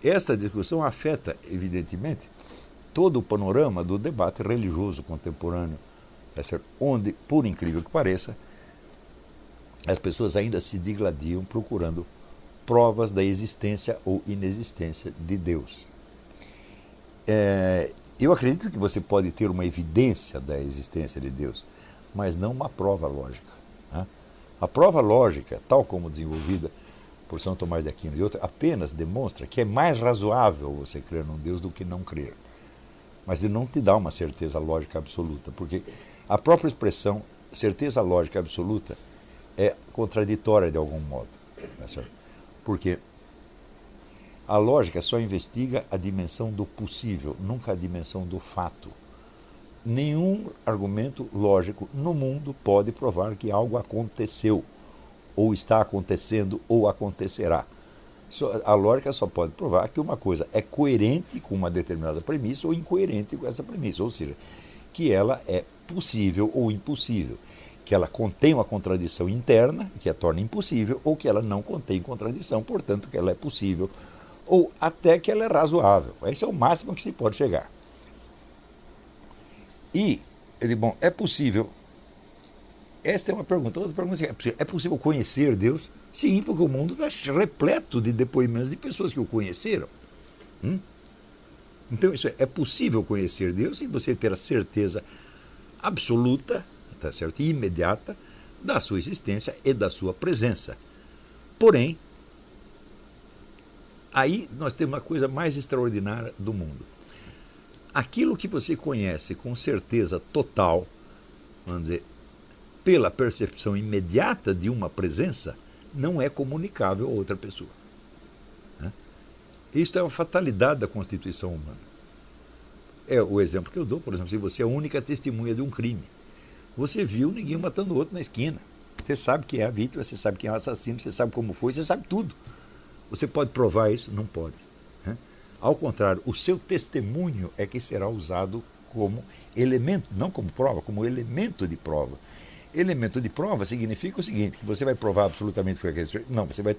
esta discussão afeta, evidentemente, todo o panorama do debate religioso contemporâneo, onde, por incrível que pareça, as pessoas ainda se digladiam procurando provas da existência ou inexistência de Deus. Eu acredito que você pode ter uma evidência da existência de Deus, mas não uma prova lógica. Né? A prova lógica, tal como desenvolvida por São Tomás de Aquino e outros, apenas demonstra que é mais razoável você crer num Deus do que não crer. Mas ele não te dá uma certeza lógica absoluta, porque a própria expressão certeza lógica absoluta é contraditória de algum modo. Tá certo? Porque a lógica só investiga a dimensão do possível, nunca a dimensão do fato. Nenhum argumento lógico no mundo pode provar que algo aconteceu, ou está acontecendo, ou acontecerá. A lógica só pode provar que uma coisa é coerente com uma determinada premissa ou incoerente com essa premissa, ou seja, que ela é possível ou impossível, que ela contém uma contradição interna, que a torna impossível, ou que ela não contém contradição, portanto que ela é possível, ou até que ela é razoável. Esse é o máximo que se pode chegar. E, bom, é possível. Esta é uma pergunta. Outra pergunta é possível conhecer Deus? Sim, porque o mundo está repleto de depoimentos de pessoas que o conheceram. Então, isso é possível conhecer Deus e você ter a certeza absoluta, tá certo, e imediata da sua existência e da sua presença. Porém, aí nós temos uma coisa mais extraordinária do mundo. Aquilo que você conhece com certeza total, vamos dizer, pela percepção imediata de uma presença, não é comunicável a outra pessoa. Isto é uma fatalidade da Constituição humana. É o exemplo que eu dou, por exemplo, se você é a única testemunha de um crime. Você viu ninguém matando o outro na esquina. Você sabe quem é a vítima, você sabe quem é o assassino, você sabe como foi, você sabe tudo. Você pode provar isso? Não pode. Ao contrário, o seu testemunho é que será usado como elemento, não como prova, como elemento de prova. Elemento de prova significa o seguinte, que você vai provar absolutamente que foi aquele sujeito. Não, você vai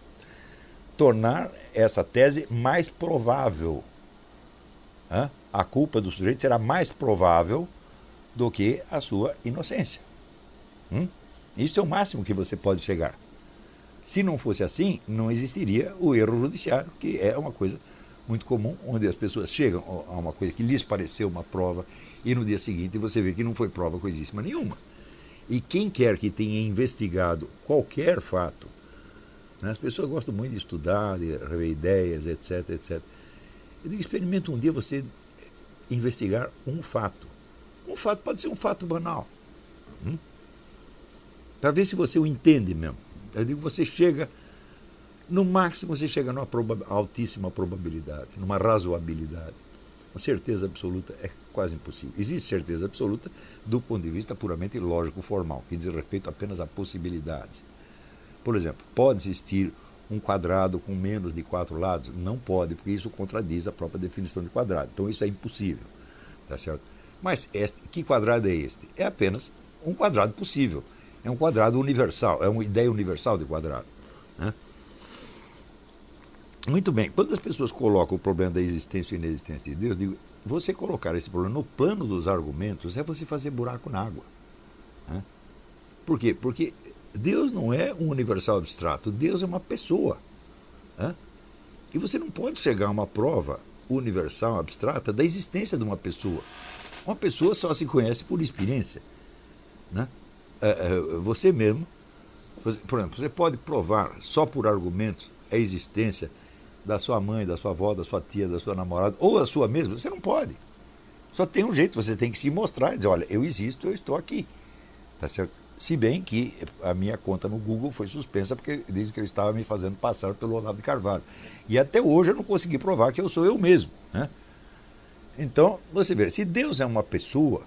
tornar essa tese mais provável. A culpa do sujeito será mais provável do que a sua inocência. Isso é o máximo que você pode chegar. Se não fosse assim, não existiria o erro judiciário, que é uma coisa muito comum, onde as pessoas chegam a uma coisa que lhes pareceu uma prova e no dia seguinte você vê que não foi prova coisíssima nenhuma. E quem quer que tenha investigado qualquer fato, as pessoas gostam muito de estudar, de rever ideias, etc, etc. Eu digo, experimenta um dia você investigar um fato. Um fato pode ser um fato banal. Para ver se você o entende mesmo. Eu digo, você chega, no máximo você chega numa altíssima probabilidade, numa razoabilidade. Uma certeza absoluta é quase impossível. Existe certeza absoluta do ponto de vista puramente lógico-formal, que diz respeito apenas a possibilidades. Por exemplo, pode existir um quadrado com menos de 4 lados? Não pode, porque isso contradiz a própria definição de quadrado. Então isso é impossível. Tá certo? Mas que quadrado é este? É apenas um quadrado possível. É um quadrado universal, é uma ideia universal de quadrado. Muito bem, quando as pessoas colocam o problema da existência e inexistência de Deus, eu digo, você colocar esse problema no plano dos argumentos é você fazer buraco na água. Por quê? Porque Deus não é um universal abstrato, Deus é uma pessoa. E você não pode chegar a uma prova universal abstrata da existência de uma pessoa. Uma pessoa só se conhece por experiência. Você mesmo, por exemplo, você pode provar só por argumentos a existência da sua mãe, da sua avó, da sua tia, da sua namorada, ou da sua mesma. Você não pode. Só tem um jeito, você tem que se mostrar e dizer, olha, eu existo, eu estou aqui. Tá certo? Se bem que a minha conta no Google foi suspensa porque dizem que eu estava me fazendo passar pelo Olavo de Carvalho. E até hoje eu não consegui provar que eu sou eu mesmo. Então, você vê, se Deus é uma pessoa,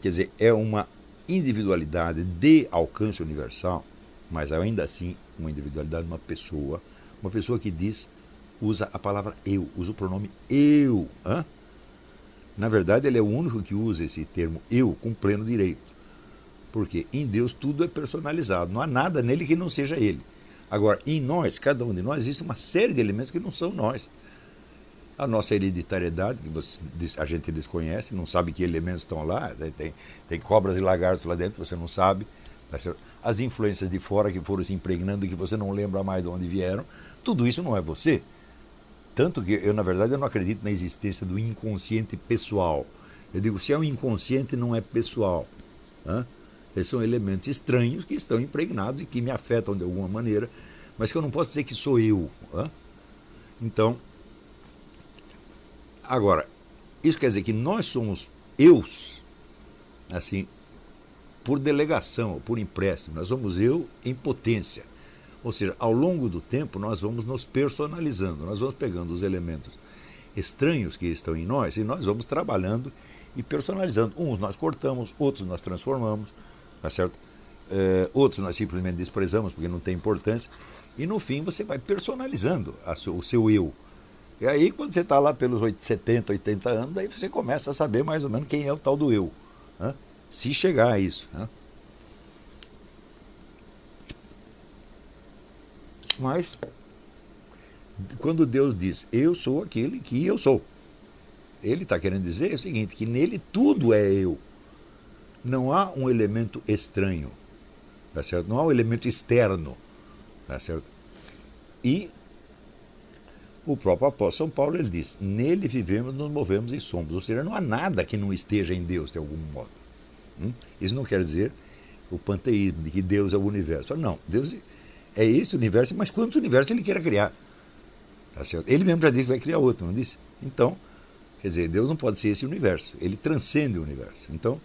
quer dizer, é uma individualidade de alcance universal, mas ainda assim uma individualidade de uma pessoa que usa a palavra eu, usa o pronome eu. Na verdade, ele é o único que usa esse termo eu com pleno direito. Porque em Deus tudo é personalizado, não há nada nele que não seja ele. Agora, em nós, cada um de nós, existe uma série de elementos que não são nós. A nossa hereditariedade, que a gente desconhece, não sabe que elementos estão lá, tem cobras e lagartos lá dentro, você não sabe. As influências de fora que foram se impregnando e que você não lembra mais de onde vieram, tudo isso não é você. Tanto que eu, na verdade, eu não acredito na existência do inconsciente pessoal. Eu digo, se é um inconsciente, não é pessoal. Eles são elementos estranhos que estão impregnados e que me afetam de alguma maneira, mas que eu não posso dizer que sou eu. Então, agora, isso quer dizer que nós somos eus, assim, por delegação, por empréstimo. Nós somos eu em potência. Ou seja, ao longo do tempo nós vamos nos personalizando, nós vamos pegando os elementos estranhos que estão em nós e nós vamos trabalhando e personalizando. Uns nós cortamos, outros nós transformamos, tá certo? Outros nós simplesmente desprezamos porque não tem importância. E no fim você vai personalizando o seu eu. E aí quando você está lá pelos 70, 80 anos, aí você começa a saber mais ou menos quem é o tal do eu. Se chegar a isso. Mas, quando Deus diz, eu sou aquele que eu sou, Ele está querendo dizer o seguinte, que nele tudo é eu. Não há um elemento estranho, tá certo? Não há um elemento externo, tá certo? E o próprio apóstolo São Paulo, ele diz, nele vivemos, nos movemos e somos. Ou seja, não há nada que não esteja em Deus, de algum modo. Isso não quer dizer o panteísmo, de que Deus é o universo. Não, Deus é esse universo, mas quantos universos Ele queira criar? Tá certo? Ele mesmo já disse que vai criar outro, não disse? Então, quer dizer, Deus não pode ser esse universo, Ele transcende o universo. Então,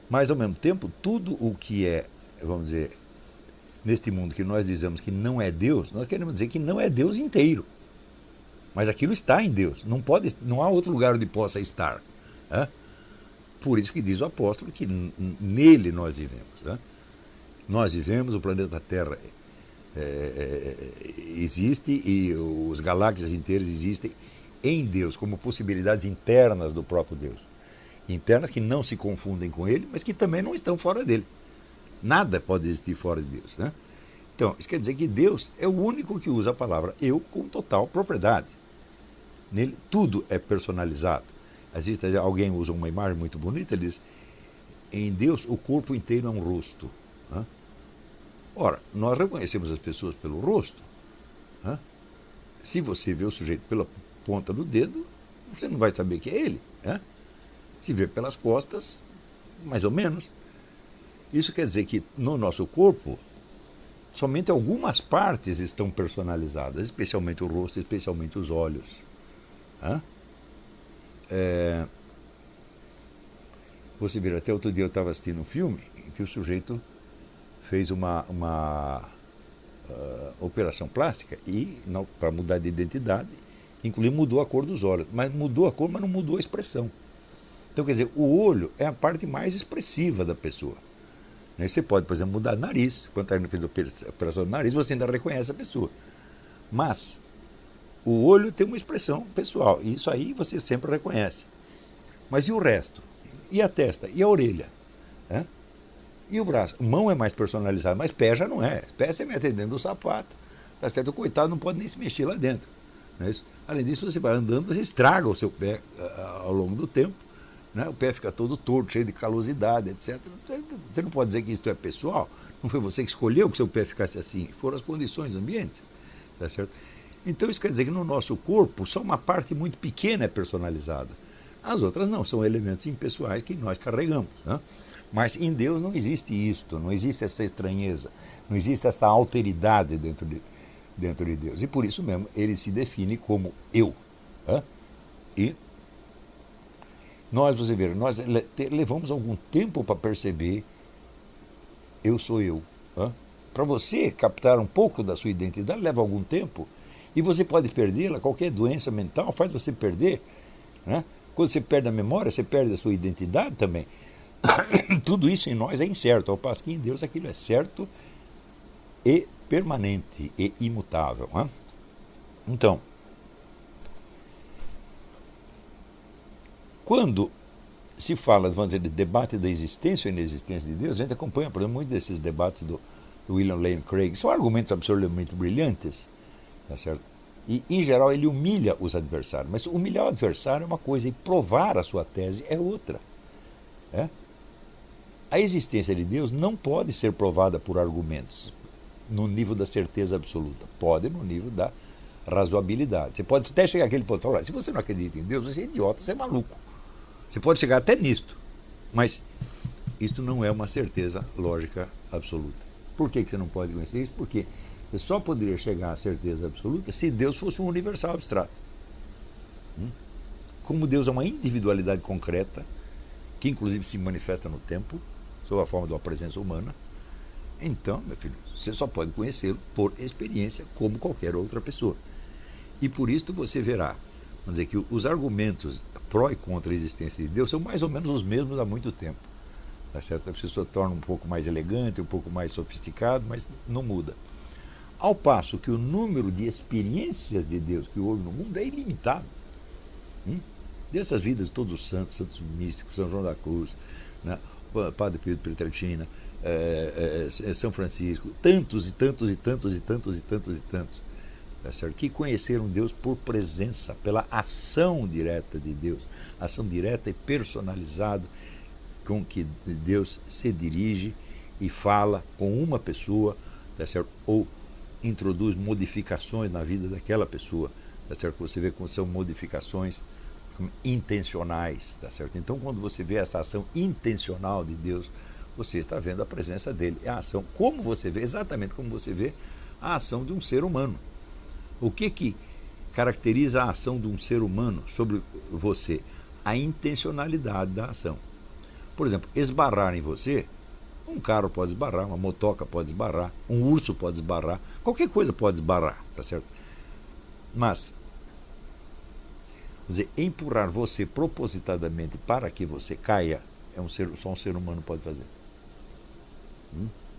mas ao mesmo tempo, tudo o que é, vamos dizer, neste mundo que nós dizemos que não é Deus, nós queremos dizer que não é Deus inteiro. Mas aquilo está em Deus, não há outro lugar onde possa estar. Por isso que diz o apóstolo que nele nós vivemos. Nós vivemos, o planeta Terra existe e os galáxias inteiras existem em Deus, como possibilidades internas do próprio Deus. Internas que não se confundem com Ele, mas que também não estão fora dele. Nada pode existir fora de Deus. Então, isso quer dizer que Deus é o único que usa a palavra eu com total propriedade. Nele tudo é personalizado. Existe, alguém usa uma imagem muito bonita, ele diz, em Deus o corpo inteiro é um rosto. Ora, nós reconhecemos as pessoas pelo rosto. Se você vê o sujeito pela ponta do dedo, você não vai saber que é ele. Se vê pelas costas, mais ou menos. Isso quer dizer que no nosso corpo, somente algumas partes estão personalizadas, especialmente o rosto, especialmente os olhos. Você vê, até outro dia eu estava assistindo um filme em que o sujeito fez uma operação plástica e para mudar de identidade, inclusive mudou a cor dos olhos, mas mudou a cor, mas não mudou a expressão. Então, quer dizer, o olho é a parte mais expressiva da pessoa. Você pode, por exemplo, mudar o nariz. Quando a gente fez a operação do nariz, você ainda reconhece a pessoa. Mas o olho tem uma expressão pessoal, e isso aí você sempre reconhece. Mas e o resto? E a testa? E a orelha? E o braço? Mão é mais personalizada, mas pé já não é. Pé você mete dentro do sapato. Tá certo? O coitado não pode nem se mexer lá dentro. Não é isso? Além disso, você vai andando, você estraga o seu pé ao longo do tempo. O pé fica todo torto, cheio de calosidade, etc. Você não pode dizer que isso é pessoal. Não foi você que escolheu que seu pé ficasse assim. Foram as condições ambientes. Tá certo? Então isso quer dizer que no nosso corpo só uma parte muito pequena é personalizada. As outras não, são elementos impessoais que nós carregamos. Mas em Deus não existe isto, não existe essa estranheza, não existe essa alteridade dentro de Deus. E por isso mesmo ele se define como eu. E nós, você vê, nós levamos algum tempo para perceber eu sou eu. Para você captar um pouco da sua identidade, leva algum tempo. E você pode perdê-la, qualquer doença mental faz você perder. Quando você perde a memória, você perde a sua identidade também. Tudo isso em nós é incerto, ao passo que em Deus aquilo é certo e permanente e imutável. Então, quando se fala, vamos dizer, de debate da existência ou inexistência de Deus, a gente acompanha, por exemplo, muito desses debates William Lane Craig, são argumentos absolutamente brilhantes, tá certo? E, em geral, ele humilha os adversários. Mas humilhar o adversário é uma coisa e provar a sua tese é outra. É? A existência de Deus não pode ser provada por argumentos no nível da certeza absoluta. Pode no nível da razoabilidade. Você pode até chegar àquele ponto e falar, se você não acredita em Deus, você é idiota, você é maluco. Você pode chegar até nisto. Mas isto não é uma certeza lógica absoluta. Por que você não pode conhecer isso? Porque você só poderia chegar à certeza absoluta se Deus fosse um universal abstrato. Como Deus é uma individualidade concreta, que inclusive se manifesta no tempo, sob a forma de uma presença humana, então, meu filho, você só pode conhecê-lo por experiência, como qualquer outra pessoa. E por isso você verá, vamos dizer que os argumentos pró e contra a existência de Deus são mais ou menos os mesmos há muito tempo. Tá certo? A pessoa torna um pouco mais elegante, um pouco mais sofisticado, mas não muda. Ao passo que o número de experiências de Deus que houve no mundo é ilimitado. Dessas vidas de todos os santos, santos místicos, São João da Cruz, né? Padre Pio de Pietrelcina, São Francisco, tantos e tantos e tantos e tantos e tantos e tantos, tá certo? Que conheceram Deus por presença, pela ação direta de Deus, ação direta e personalizada com que Deus se dirige e fala com uma pessoa, tá certo? Ou introduz modificações na vida daquela pessoa, tá certo? Você vê como são modificações intencionais, tá certo? Então, quando você vê essa ação intencional de Deus, você está vendo a presença dele. É a ação, como você vê, exatamente como você vê a ação de um ser humano. O que caracteriza a ação de um ser humano sobre você? A intencionalidade da ação. Por exemplo, esbarrar em você, um carro pode esbarrar, uma motoca pode esbarrar, um urso pode esbarrar, qualquer coisa pode esbarrar, tá certo? Mas, quer dizer, empurrar você propositadamente para que você caia, só um ser humano pode fazer.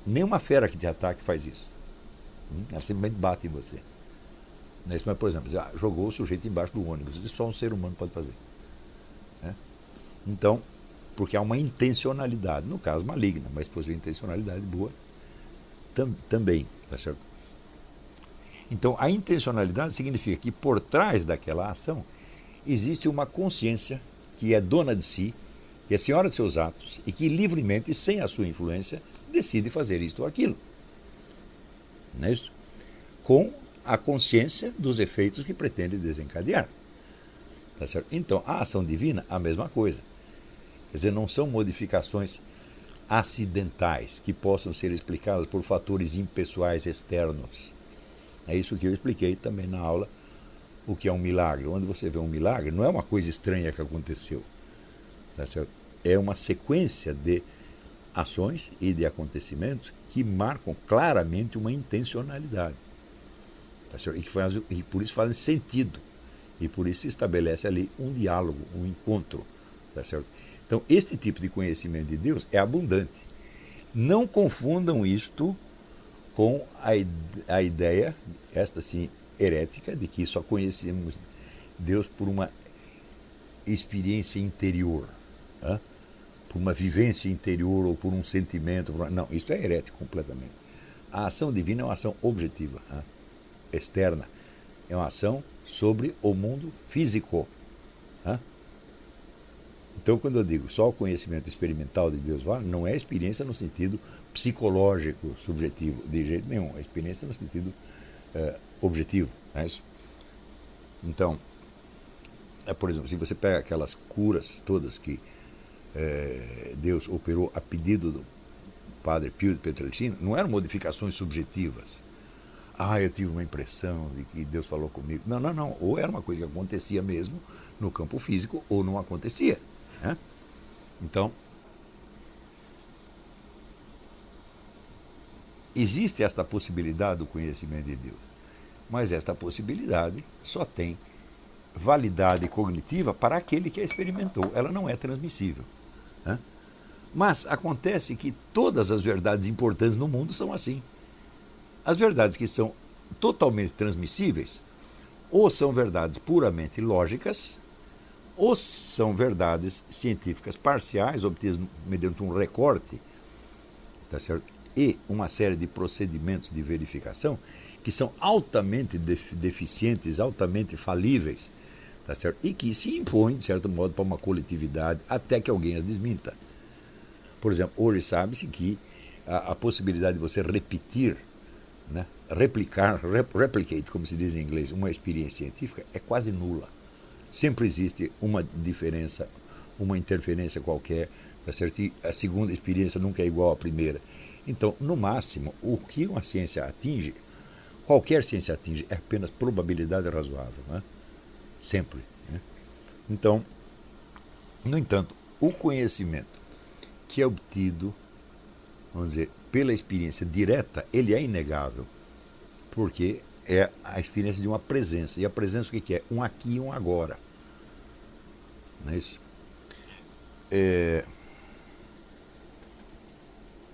Nenhuma fera que te ataque faz isso. Ela simplesmente bate em você. Mas, por exemplo, jogou o sujeito embaixo do ônibus, isso só um ser humano pode fazer. Então, porque há uma intencionalidade, no caso maligna, mas se fosse uma intencionalidade boa, também, tá certo? Então, a intencionalidade significa que por trás daquela ação existe uma consciência que é dona de si, que é senhora de seus atos e que livremente, sem a sua influência, decide fazer isto ou aquilo. Não é isso? Com a consciência dos efeitos que pretende desencadear. Tá certo? Então, a ação divina, a mesma coisa. Quer dizer, não são modificações acidentais que possam ser explicadas por fatores impessoais externos. É isso que eu expliquei também na aula, o que é um milagre. Onde você vê um milagre, não é uma coisa estranha que aconteceu. Tá certo? É uma sequência de ações e de acontecimentos que marcam claramente uma intencionalidade. Tá certo? E por isso fazem sentido. E por isso se estabelece ali um diálogo, um encontro. Tá certo? Então, este tipo de conhecimento de Deus é abundante. Não confundam isto com a ideia, esta sim, herética, de que só conhecemos Deus por uma experiência interior, por uma vivência interior ou por um sentimento. Não, isso é herético completamente. A ação divina é uma ação objetiva, externa. É uma ação sobre o mundo físico. Então, quando eu digo só o conhecimento experimental de Deus vale, não é experiência no sentido psicológico, subjetivo, de jeito nenhum. É experiência no sentido objetivo. Não é isso? Então, por exemplo, se você pega aquelas curas todas que Deus operou a pedido do Padre Pio de Pietrelcina, não eram modificações subjetivas. Eu tive uma impressão de que Deus falou comigo. Não, não, não. Ou era uma coisa que acontecia mesmo no campo físico, ou não acontecia. Então, existe esta possibilidade do conhecimento de Deus, mas esta possibilidade só tem validade cognitiva para aquele que a experimentou. Ela não é transmissível. Mas acontece que todas as verdades importantes no mundo são assim. As verdades que são totalmente transmissíveis ou são verdades puramente lógicas, ou são verdades científicas parciais, obtidas mediante um recorte, tá certo? e uma série de procedimentos de verificação que são altamente deficientes, altamente falíveis, tá certo? E que se impõem, de certo modo, para uma coletividade até que alguém as desminta. Por exemplo, hoje sabe-se que a possibilidade de você repetir, né, replicate, como se diz em inglês, uma experiência científica é quase nula. Sempre existe uma diferença, uma interferência qualquer, tá certo? E a segunda experiência nunca é igual à primeira. Então, no máximo, o que uma ciência atinge, qualquer ciência atinge, é apenas probabilidade razoável, né? Sempre. Né? Então, no entanto, o conhecimento que é obtido, vamos dizer, pela experiência direta, ele é inegável, porque é a experiência de uma presença. E a presença o que é? Um aqui e um agora. Não é isso?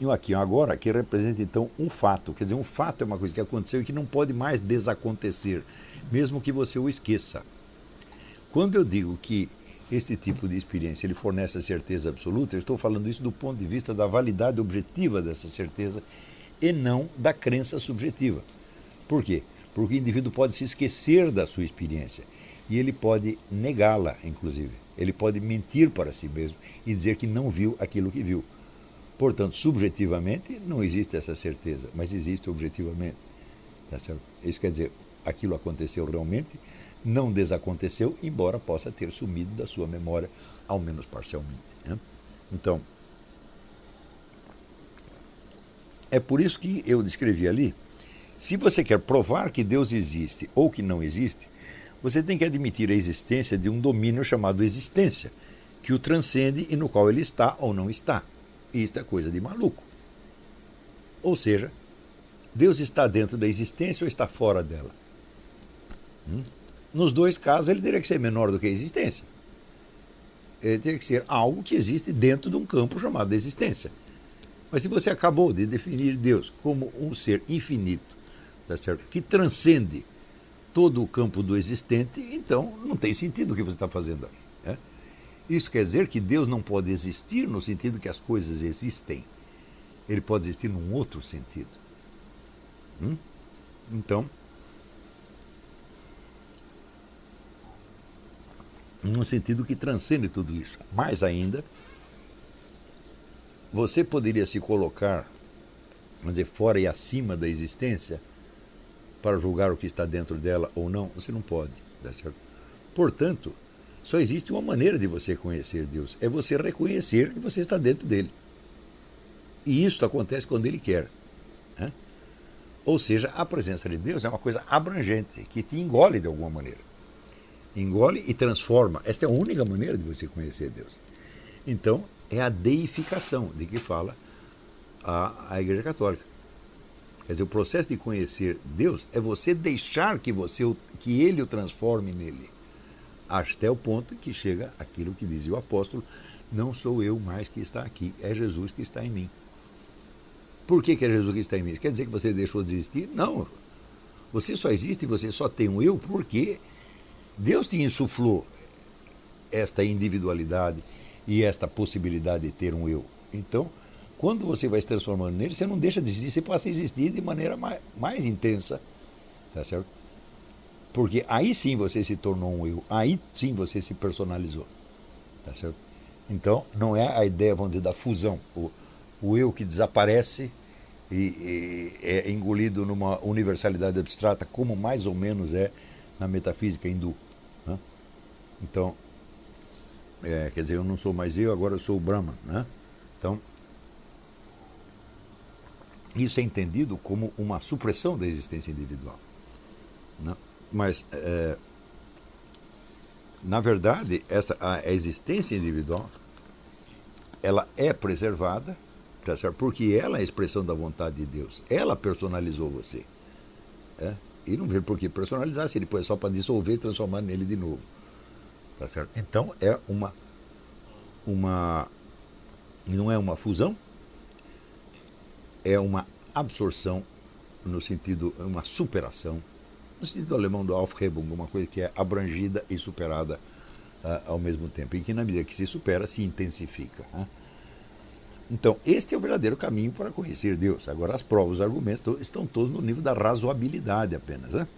E um aqui e um agora que representa, então, um fato. Quer dizer, um fato é uma coisa que aconteceu e que não pode mais desacontecer, mesmo que você o esqueça. Quando eu digo que este tipo de experiência ele fornece a certeza absoluta, eu estou falando isso do ponto de vista da validade objetiva dessa certeza e não da crença subjetiva. Por quê? Porque o indivíduo pode se esquecer da sua experiência e ele pode negá-la, inclusive. Ele pode mentir para si mesmo e dizer que não viu aquilo que viu. Portanto, subjetivamente não existe essa certeza, mas existe objetivamente. Tá certo? Isso quer dizer, aquilo aconteceu realmente, não desaconteceu, embora possa ter sumido da sua memória, ao menos parcialmente. Né? Então, é por isso que eu descrevi ali, se você quer provar que Deus existe ou que não existe, você tem que admitir a existência de um domínio chamado existência, que o transcende e no qual ele está ou não está. E isto é coisa de maluco. Ou seja, Deus está dentro da existência ou está fora dela? Nos dois casos, ele teria que ser menor do que a existência. Ele teria que ser algo que existe dentro de um campo chamado existência. Mas se você acabou de definir Deus como um ser infinito, tá certo? Que transcende todo o campo do existente, então não tem sentido o que você está fazendo aí. Né? Isso quer dizer que Deus não pode existir no sentido que as coisas existem. Ele pode existir num outro sentido. Então, num sentido que transcende tudo isso. Mais ainda, você poderia se colocar, vamos dizer, fora e acima da existência para julgar o que está dentro dela ou não? Você não pode, tá certo? Portanto, só existe uma maneira de você conhecer Deus, é você reconhecer que você está dentro dele. E isso acontece quando ele quer. Né? Ou seja, a presença de Deus é uma coisa abrangente, que te engole de alguma maneira. Engole e transforma. Esta é a única maneira de você conhecer Deus. Então, é a deificação de que fala a Igreja Católica. Quer dizer, o processo de conhecer Deus é você deixar que ele o transforme nele. Até o ponto que chega aquilo que dizia o apóstolo: não sou eu mais que está aqui, é Jesus que está em mim. Por que é Jesus que está em mim? Quer dizer que você deixou de existir? Não. Você só existe e você só tem um eu porque Deus te insuflou esta individualidade e esta possibilidade de ter um eu. Então, quando você vai se transformando nele, você não deixa de existir, você passa a existir de maneira mais intensa. Tá certo? Porque aí sim você se tornou um eu, aí sim você se personalizou. Tá certo? Então, não é a ideia, vamos dizer, da fusão. O eu que desaparece e é engolido numa universalidade abstrata, como mais ou menos é na metafísica hindu. Né? Então, quer dizer, eu não sou mais eu, agora eu sou o Brahman. Né? Então, isso é entendido como uma supressão da existência individual. Né? Mas, na verdade, a existência individual ela é preservada, tá certo? Porque ela é a expressão da vontade de Deus. Ela personalizou você. E não vê por que personalizar se ele depois é só para dissolver e transformar nele de novo. Tá certo? Então, é não é uma fusão, é uma absorção, no sentido, uma superação, no sentido alemão do Aufhebung, uma coisa que é abrangida e superada ao mesmo tempo, e que na medida que se supera, se intensifica. Né? Então, este é o verdadeiro caminho para conhecer Deus. Agora, as provas, os argumentos estão todos no nível da razoabilidade apenas, né?